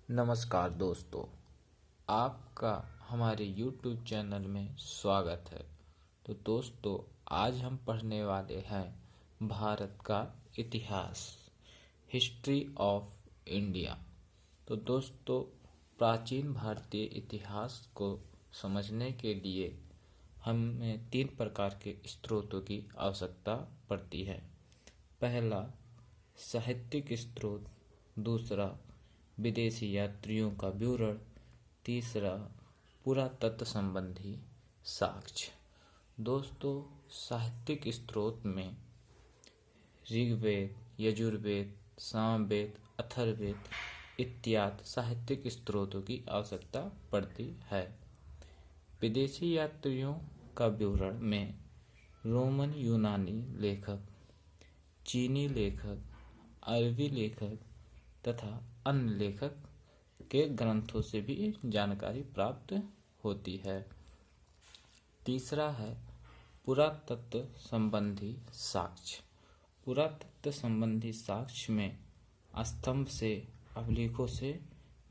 नमस्कार दोस्तों, आपका हमारे YouTube चैनल में स्वागत है। तो दोस्तों, आज हम पढ़ने वाले हैं भारत का इतिहास, हिस्ट्री ऑफ इंडिया। तो दोस्तों, प्राचीन भारतीय इतिहास को समझने के लिए हमें 3 प्रकार के स्रोतों की आवश्यकता पड़ती है। पहला, साहित्यिक स्रोत। दूसरा, विदेशी यात्रियों का विवरण। तीसरा, पुरातत्व संबंधी साक्ष्य। दोस्तों, साहित्यिक स्रोत में ऋग्वेद, यजुर्वेद, सामवेद, अथर्ववेद इत्यादि साहित्यिक स्रोतों की आवश्यकता पड़ती है। विदेशी यात्रियों का विवरण में रोमन यूनानी लेखक, चीनी लेखक, अरबी लेखक तथा अन्य लेखक के ग्रंथों से भी जानकारी प्राप्त होती है। तीसरा है पुरातत्व संबंधी साक्ष्य। पुरातत्व संबंधी साक्ष्य में स्तंभ से, अभिलेखों से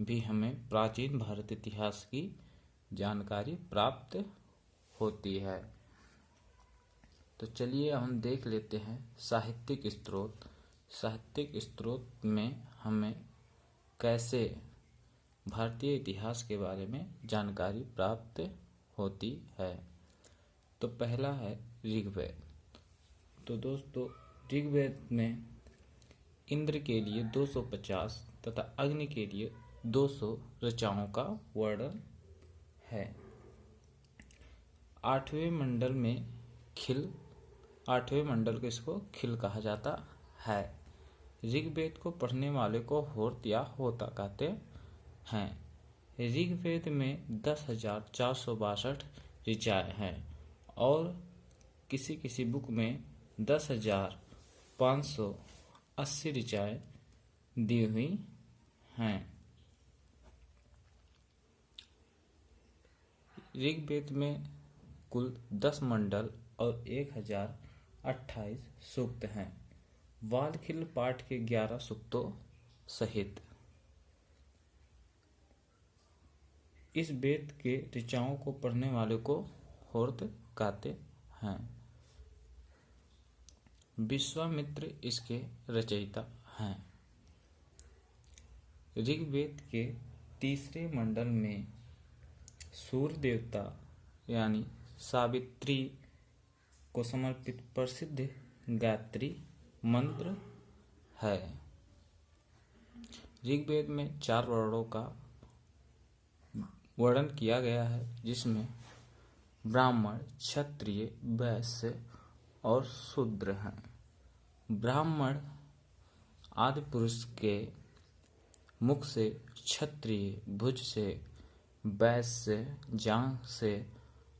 भी हमें प्राचीन भारत इतिहास की जानकारी प्राप्त होती है। तो चलिए हम देख लेते हैं साहित्यिक स्रोत। साहित्यिक स्रोत में हमें कैसे भारतीय इतिहास के बारे में जानकारी प्राप्त होती है। तो पहला है ऋग्वेद। तो दोस्तों, ऋग्वेद में इंद्र के लिए 250 तथा अग्नि के लिए 200 ऋचाओं का वर्णन है। 8वें मंडल में खिल, 8वें मंडल को इसको खिल कहा जाता है। ऋग्वेद को पढ़ने वाले को होर्त या होता कहते हैं। ऋग्वेद में 10,462 ऋचाएँ हैं और किसी किसी बुक में 10,580 ऋचाएँ दी हुई हैं। ऋग्वेद में कुल 10 मंडल और 1028 सूक्त हैं। वालखिल पाठ के 11 सूक्तों सहित इस वेद के ऋचाओं को पढ़ने वाले को होर्त कहते हैं। विश्वामित्र इसके रचयिता हैं। ऋग्वेद के तीसरे मंडल में सूर्य देवता यानी सावित्री को समर्पित प्रसिद्ध गायत्री मंत्र है। ऋग्वेद में 4 वर्णों का वर्णन किया गया है, जिसमें ब्राह्मण, क्षत्रिय, वैश्य और शूद्र हैं। ब्राह्मण आदि पुरुष के मुख से, क्षत्रिय भुज से, वैश्य जांघ से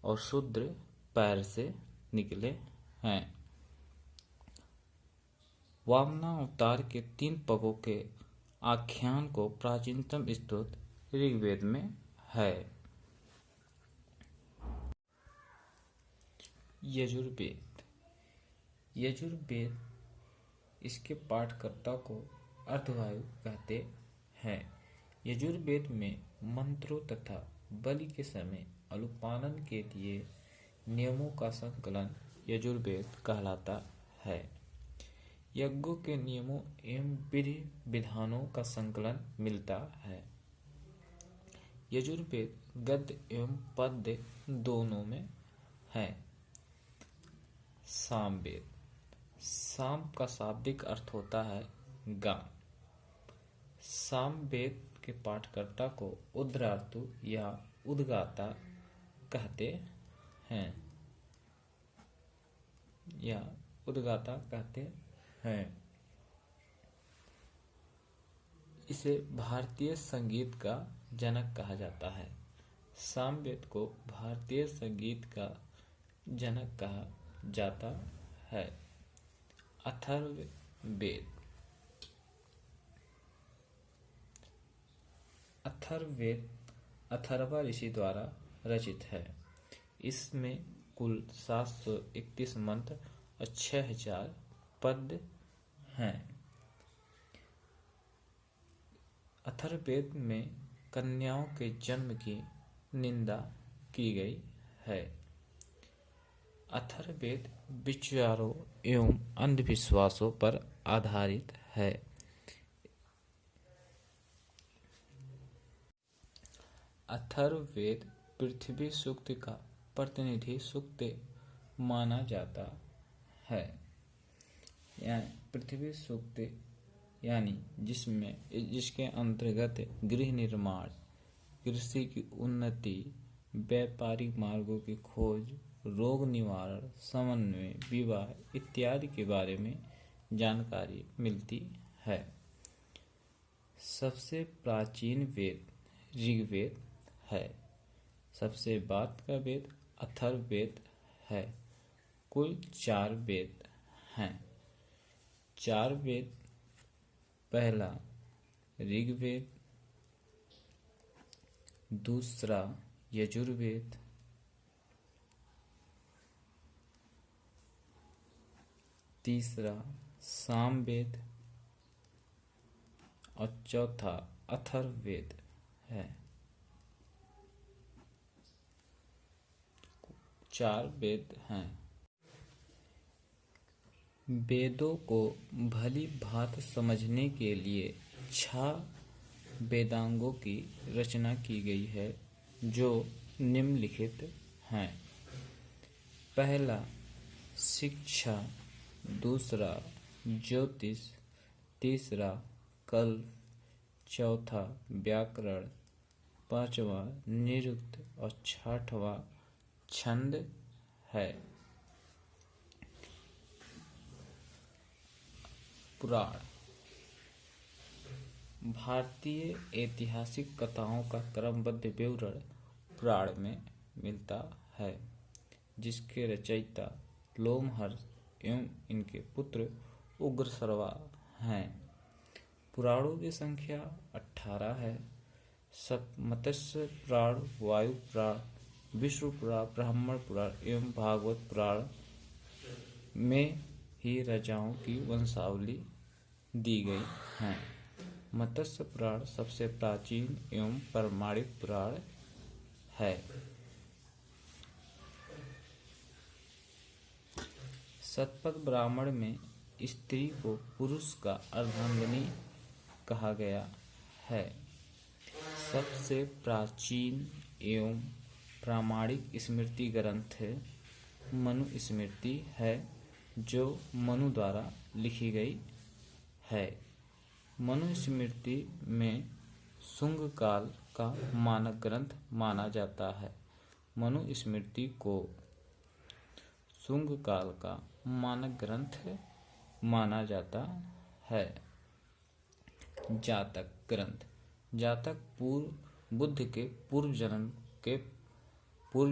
और शूद्र पैर से निकले हैं। वामनावतार के 3 पगों के आख्यान को प्राचीनतम स्रोत ऋग्वेद में है। यजुर्वेद। यजुर्वेद इसके पाठकर्ता को अर्धवायु कहते हैं। यजुर्वेद में मंत्रों तथा बलि के समय अनुपालन के लिए नियमों का संकलन यजुर्वेद कहलाता है। यज्ञों के नियमों एवं विधि विधानों का संकलन मिलता है। यजुर्वेद गद्य एवं पद्य दोनों में है। सामवेद। साम का शाब्दिक अर्थ होता है गान। सामवेद के पाठकर्ता को उद्गातु या उद्गाता कहते हैं इसे भारतीय संगीत का जनक कहा जाता है। सामवेद को भारतीय संगीत का जनक कहा जाता है। अथर्ववेद। अथर्ववेद अथर्वा ऋषि द्वारा रचित है। इसमें कुल 731 मंत्र और 6000 पद्य हैं। अथर्ववेद में कन्याओं के जन्म की निंदा की गई है। अथर्ववेद विचारों एवं अंधविश्वासों पर आधारित है। अथर्ववेद पृथ्वी सूक्त का प्रतिनिधि सूक्त माना जाता है। पृथ्वी सूक्त यानी जिसके अंतर्गत गृह निर्माण, कृषि की उन्नति, व्यापारिक मार्गों की खोज, रोग निवारण, समन्वय, विवाह इत्यादि के बारे में जानकारी मिलती है। सबसे प्राचीन वेद ऋग्वेद है। सबसे बाद का वेद अथर्ववेद है। कुल 4 वेद हैं। 4 वेद, पहला ऋग्वेद, दूसरा यजुर्वेद, तीसरा सामवेद और चौथा अथर्ववेद है। 4 वेद हैं। वेदों को भली भांति समझने के लिए 6 वेदांगों की रचना की गई है, जो निम्नलिखित हैं। पहला शिक्षा, दूसरा ज्योतिष, तीसरा कल्प, चौथा व्याकरण, पांचवा निरुक्त और छठवां छंद है। पुराण भारतीय ऐतिहासिक कथाओं का क्रमबद्ध विवरण पुराण में मिलता है, जिसके रचयिता लोमहर्ष एवं इनके पुत्र उग्रश्रवा हैं। पुराणों की संख्या 18 है। मत्स्य पुराण, वायु पुराण, विष्णु पुराण, ब्राह्मण पुराण एवं भागवत पुराण में ही राजाओं की वंशावली दी गई है। मत्स्य पुराण सबसे प्राचीन एवं प्रामाणिक पुराण है। शतपथ ब्राह्मण में स्त्री को पुरुष का अर्धांगिनी कहा गया है। सबसे प्राचीन एवं प्रामाणिक स्मृति ग्रंथ मनु स्मृति है, जो मनु द्वारा लिखी गई है। मनु स्मृति में शुंग काल का मानक ग्रंथ माना जाता है। मनु स्मृति को शुंग काल का मानक ग्रंथ माना जाता है। जातक ग्रंथ, जातक बुद्ध के पूर्व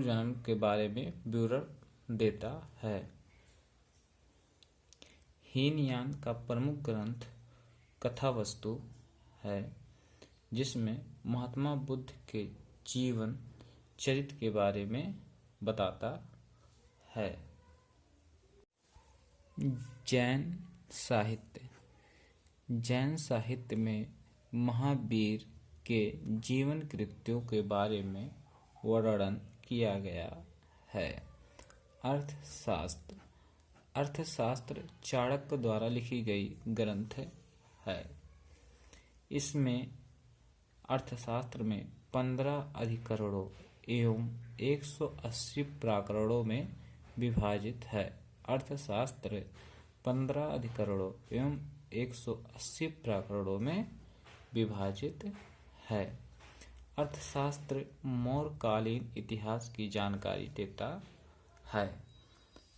जन्म के बारे में विवरण देता है। हीनयान का प्रमुख ग्रंथ कथावस्तु है, जिसमें महात्मा बुद्ध के जीवन चरित्र के बारे में बताता है। जैन साहित्य, जैन साहित्य में महावीर के जीवन कृत्यों के बारे में वर्णन किया गया है। अर्थशास्त्र, अर्थशास्त्र चाणक्य द्वारा लिखी गई ग्रंथ है। इसमें अर्थशास्त्र में 15 अधिकरणों एवं 180 प्रकरणों में विभाजित है। अर्थशास्त्र 15 अधिकरणों एवं 180 प्रकरणों में विभाजित है। अर्थशास्त्र मौर्यकालीन इतिहास की जानकारी देता है।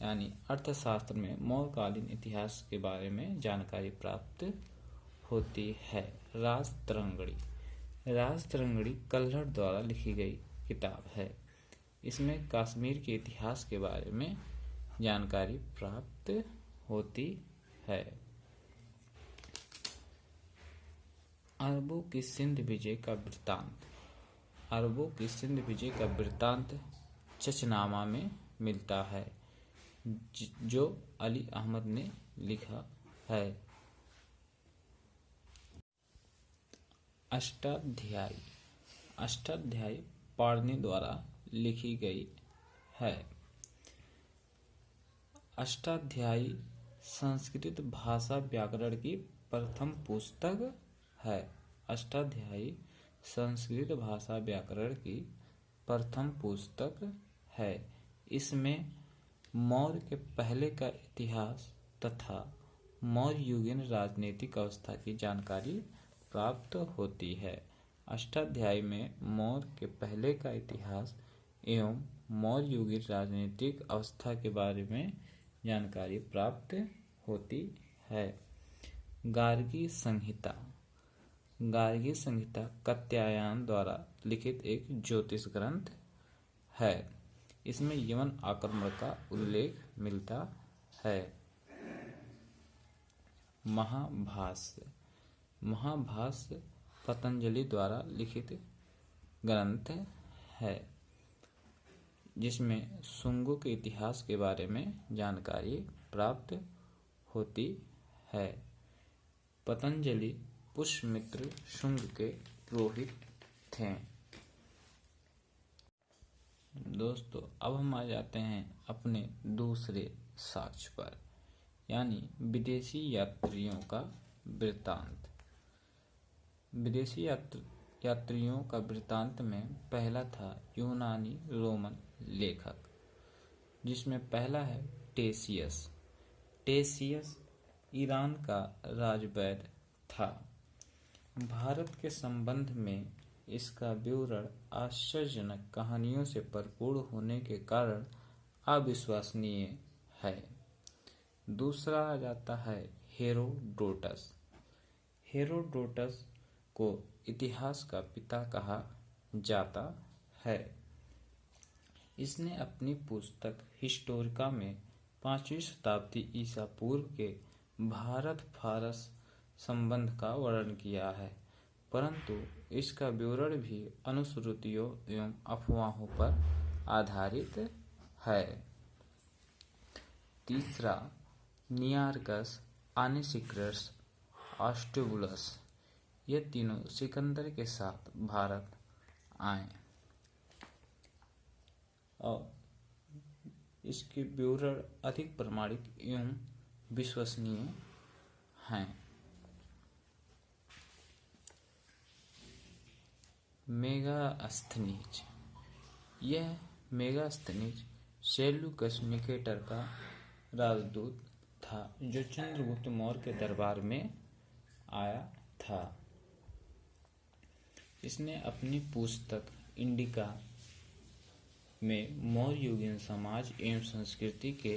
यानी अर्थशास्त्र में मौर्यकालीन इतिहास के बारे में जानकारी प्राप्त होती है। राजतरंगिणी, राजतरंगिणी कल्हड़ द्वारा लिखी गई किताब है। इसमें कश्मीर के इतिहास के बारे में जानकारी प्राप्त होती है। अरबों की सिंध विजय का वृत्तांत, अरबों की सिंध विजय का वृत्तांत चचनामा में मिलता है, जो अली अहमद ने लिखा है। अष्टाध्यायी। अष्टाध्यायी पाणिनि द्वारा लिखी गई है। अष्टाध्यायी संस्कृत भाषा व्याकरण की प्रथम पुस्तक है। अष्टाध्यायी संस्कृत भाषा व्याकरण की प्रथम पुस्तक है। इसमें मौर्य के पहले का इतिहास तथा मौर्य युगीन राजनीतिक अवस्था की जानकारी प्राप्त होती है। अष्टाध्यायी में मौर्य के पहले का इतिहास एवं मौर्य युगीन राजनीतिक अवस्था के बारे में जानकारी प्राप्त होती है। गार्गी संहिता। गार्गी संहिता कात्यायन द्वारा लिखित एक ज्योतिष ग्रंथ है। इसमें यवन आक्रमण का उल्लेख मिलता है। महाभाष्य। महाभाष्य पतंजलि द्वारा लिखित ग्रंथ है, जिसमें शुंगों के इतिहास के बारे में जानकारी प्राप्त होती है। पतंजलि पुष्यमित्र शुंग के पुरोहित थे। दोस्तों, अब हम आ जाते हैं अपने दूसरे साक्ष्य पर, यानी विदेशी यात्रियों का वृत्तांत। विदेशी यात्रियों का वृत्तांत में पहला था यूनानी रोमन लेखक, जिसमें पहला है टेसियस। टेसियस ईरान का राजवैद्य था। भारत के संबंध में इसका विवरण आश्चर्यजनक कहानियों से भरपूर होने के कारण अविश्वसनीय है। दूसरा आ जाता है हेरोडोटस। हेरोडोटस को इतिहास का पिता कहा जाता है। इसने अपनी पुस्तक हिस्टोरिका में 5वीं शताब्दी ईसा पूर्व के भारत फारस संबंध का वर्णन किया है, परंतु इसका विवरण भी अनुश्रुतियों एवं अफवाहों पर आधारित है। तीसरा नियार्कस, आनेसिक्रस, आस्टोबुलस, ये तीनों सिकंदर के साथ भारत आए और इसके विवरण अधिक प्रमाणिक एवं विश्वसनीय हैं। मेगास्थनीज। यह मेगास्थनीज सेल्यूकस निकेटर का राजदूत था, जो चंद्रगुप्त मौर्य के दरबार में आया था। इसने अपनी पुस्तक इंडिका में मौर्य युगीन समाज एवं संस्कृति के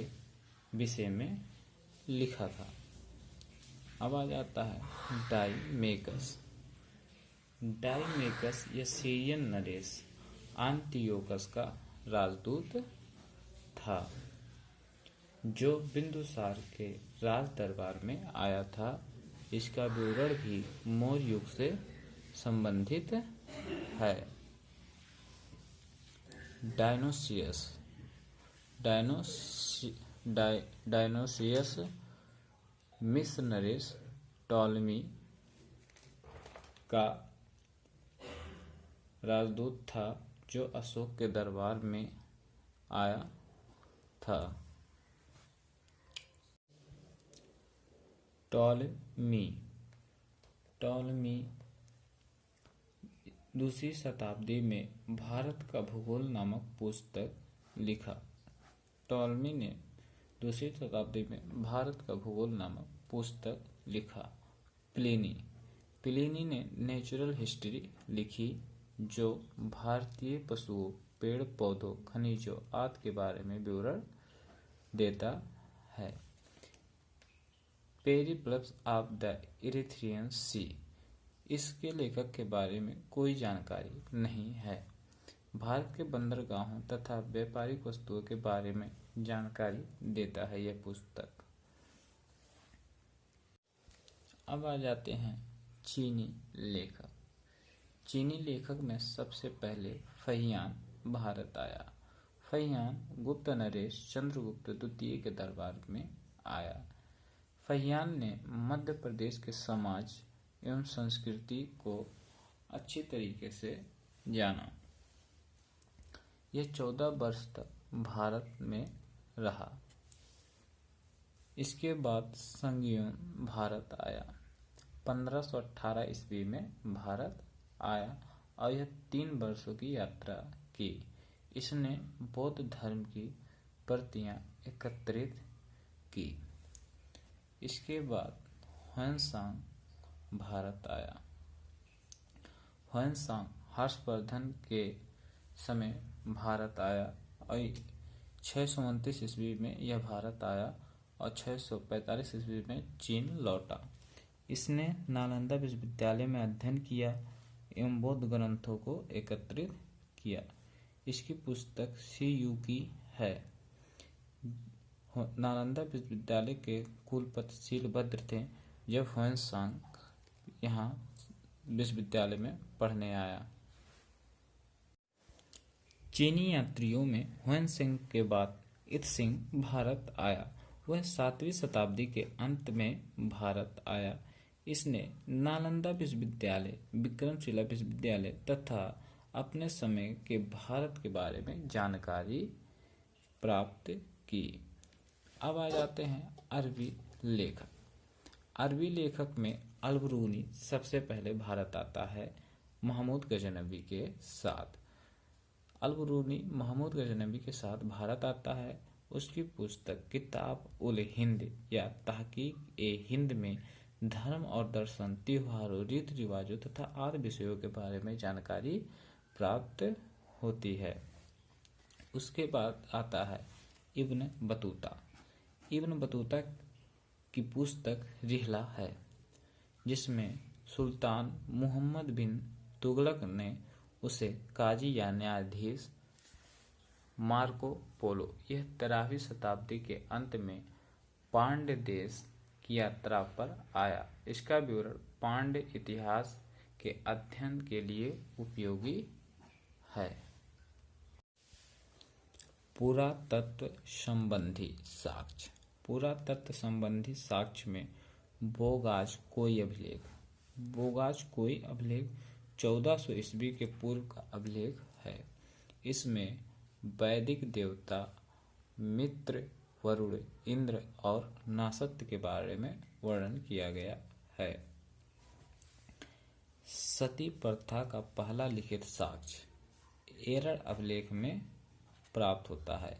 विषय में लिखा था। अब आ जाता है डाइमेकस। डाइमेकस यह सीरियन नरेश आंतियोकस का राजदूत था, जो बिंदुसार के राज दरबार में आया था। इसका विवरण भी मौर्य युग से संबंधित है। डायनोसियस मिस्र नरेश टॉलमी का राजदूत था, जो अशोक के दरबार में आया था। टॉलमी 2वीं शताब्दी में भारत का भूगोल नामक पुस्तक लिखा। टॉलमी ने 2वीं शताब्दी में भारत का भूगोल नामक पुस्तक लिखा। प्लिनी ने नेचुरल हिस्ट्री लिखी, जो भारतीय पशुओं, पेड़ पौधों, खनिजों आदि के बारे में विवरण देता है। पेरिप्लस ऑफ द इरिथ्रियन सी, इसके लेखक के बारे में कोई जानकारी नहीं है। भारत के बंदरगाहों तथा व्यापारिक वस्तुओं के बारे में जानकारी देता है यह पुस्तक। अब आ जाते हैं चीनी लेखक। चीनी लेखक में सबसे पहले फहियान भारत आया। फहियान गुप्त नरेश चंद्रगुप्त द्वितीय के दरबार में आया। फहियान ने मध्य प्रदेश के समाज एवं संस्कृति को अच्छी तरीके से जाना। यह 14 वर्ष तक भारत में रहा। इसके बाद संगयुन भारत आया। 1518 ईस्वी में भारत आया और यह 3 वर्षों की यात्रा की। इसने बौद्ध धर्म की प्रतियां एकत्रित की। इसके बाद ह्वेनसांग भारत आया। ह्वेनसांग हर्षवर्धन के समय भारत आया और 629 ईस्वी में यह भारत आया और 645 ईस्वी में चीन लौटा। इसने नालंदा विश्वविद्यालय में अध्ययन किया एवं बौद्ध ग्रंथों को एकत्रित किया। इसकी पुस्तक सीयू की है। नालंदा विश्वविद्यालय के कुलपति शीलभद्र थे जब ह्वेनसांग यहाँ विश्वविद्यालय में पढ़ने आया। चीनी यात्रियों में ह्वेनसांग के बाद इत्सिंग भारत आया। वह 7वीं शताब्दी के अंत में भारत आया। इसने नालंदा विश्वविद्यालय, विक्रमशिला विश्वविद्यालय तथा अपने समय के भारत के बारे में जानकारी प्राप्त की। अब आ जाते हैं अरबी लेखक। अरबी लेखक में अल-बिरूनी सबसे पहले भारत आता है महमूद गजनवी के साथ। अल-बिरूनी महमूद गजनवी के साथ भारत आता है। उसकी पुस्तक किताब उल हिंद या तहकीक ए हिंद में धर्म और दर्शन, त्योहारों, रीति रिवाजों तथा आदि विषयों के बारे में जानकारी प्राप्त होती है। उसके बाद आता है इब्न बतूता। इब्न बतूता की पुस्तक रिहला है जिसमें सुल्तान मुहम्मद बिन तुगलक ने उसे काजी या न्यायाधीश मार्को पोलो, यह 13वीं शताब्दी के अंत में पांड्य देश की यात्रा पर आया। इसका विवरण पांड्य इतिहास के अध्ययन के लिए उपयोगी है। पुरातत्व संबंधी साक्ष्य। पुरातत्व संबंधी साक्ष्य में बोगाज कोई अभिलेख। बोगाज कोई अभिलेख 1400 ईस्वी के पूर्व का अभिलेख है। इसमें वैदिक देवता मित्र, वरुण, इंद्र और नासत्य के बारे में वर्णन किया गया है। सती प्रथा का पहला लिखित साक्ष्य एरर अभिलेख में प्राप्त होता है।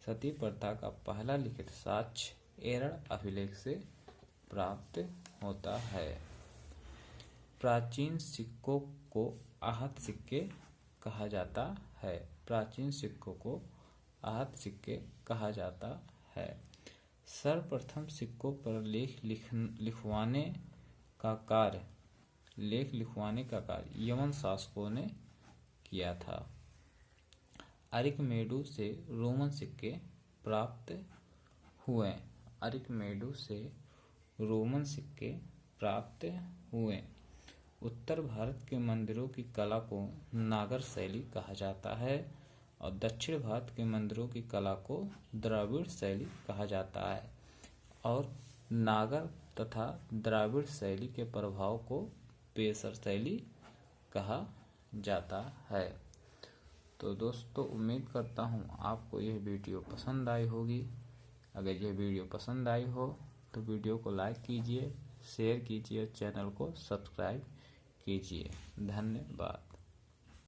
सती प्रथा का पहला लिखित साक्ष्य एरर अभिलेख से प्राप्त होता है। प्राचीन सिक्कों को आहत सिक्के कहा जाता है। प्राचीन सिक्कों को आहत सिक्के कहा जाता है। सर्वप्रथम सिक्कों पर लेख लिखवाने का कार्य यवन शासकों ने किया था। अरिकमेडु से रोमन सिक्के प्राप्त हुए। उत्तर भारत के मंदिरों की कला को नागर शैली कहा जाता है और दक्षिण भारत के मंदिरों की कला को द्रविड़ शैली कहा जाता है और नागर तथा द्रविड़ शैली के प्रभाव को पेशर शैली कहा जाता है। तो दोस्तों, उम्मीद करता हूँ आपको यह वीडियो पसंद आई होगी। अगर यह वीडियो पसंद आई हो तो वीडियो को लाइक कीजिए, शेयर कीजिए, चैनल को सब्सक्राइब कीजिए। धन्यवाद।